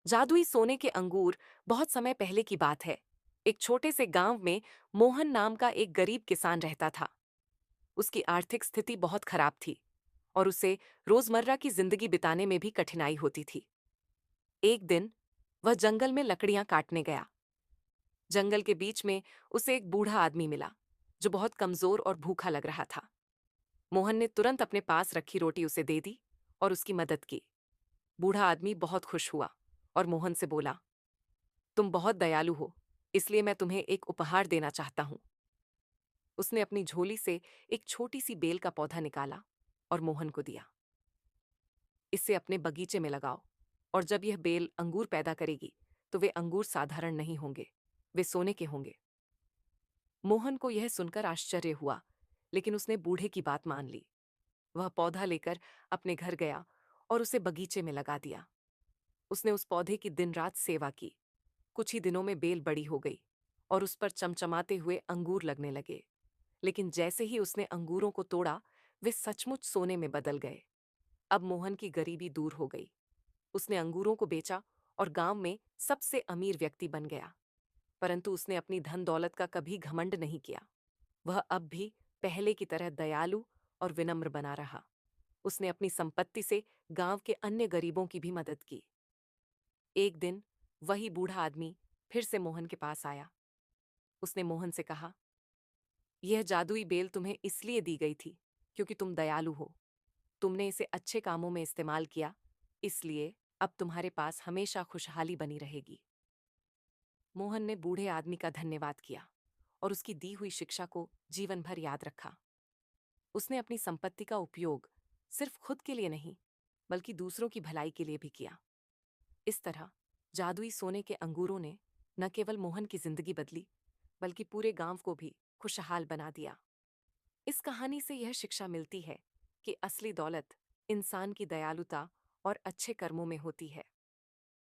जादुई सोने के अंगूर। बहुत समय पहले की बात है। एक छोटे से गांव में मोहन नाम का एक गरीब किसान रहता था। उसकी आर्थिक स्थिति बहुत खराब थी और उसे रोजमर्रा की जिंदगी बिताने में भी कठिनाई होती थी। एक दिन वह जंगल में लकड़ियां काटने गया। जंगल के बीच में उसे एक बूढ़ा आदमी मिला जो बहुत कमजोर और भूखा लग रहा था। मोहन ने तुरंत अपने पास रखी रोटी उसे दे दी और उसकी मदद की। बूढ़ा आदमी बहुत खुश हुआ और मोहन से बोला, तुम बहुत दयालु हो, इसलिए मैं तुम्हें एक उपहार देना चाहता हूं। उसने अपनी झोली से एक छोटी सी बेल का पौधा निकाला और मोहन को दिया। इसे अपने बगीचे में लगाओ और जब यह बेल अंगूर पैदा करेगी तो वे अंगूर साधारण नहीं होंगे, वे सोने के होंगे। मोहन को यह सुनकर आश्चर्य हुआ, लेकिन उसने बूढ़े की बात मान ली। वह पौधा लेकर अपने घर गया और उसे बगीचे में लगा दिया। उसने उस पौधे की दिन रात सेवा की। कुछ ही दिनों में बेल बड़ी हो गई और उस पर चमचमाते हुए अंगूर लगने लगे। लेकिन जैसे ही उसने अंगूरों को तोड़ा, वे सचमुच सोने में बदल गए। अब मोहन की गरीबी दूर हो गई। उसने अंगूरों को बेचा और गांव में सबसे अमीर व्यक्ति बन गया। परंतु उसने अपनी धन दौलत का कभी घमंड नहीं किया। वह अब भी पहले की तरह दयालु और विनम्र बना रहा। उसने अपनी संपत्ति से गांव के अन्य गरीबों की भी मदद की। एक दिन वही बूढ़ा आदमी फिर से मोहन के पास आया। उसने मोहन से कहा, यह जादुई बेल तुम्हें इसलिए दी गई थी क्योंकि तुम दयालु हो। तुमने इसे अच्छे कामों में इस्तेमाल किया, इसलिए अब तुम्हारे पास हमेशा खुशहाली बनी रहेगी। मोहन ने बूढ़े आदमी का धन्यवाद किया और उसकी दी हुई शिक्षा को जीवन भर याद रखा। उसने अपनी संपत्ति का उपयोग सिर्फ खुद के लिए नहीं, बल्कि दूसरों की भलाई के लिए भी किया। इस तरह जादुई सोने के अंगूरों ने न केवल मोहन की जिंदगी बदली, बल्कि पूरे गांव को भी खुशहाल बना दिया। इस कहानी से यह शिक्षा मिलती है कि असली दौलत इंसान की दयालुता और अच्छे कर्मों में होती है।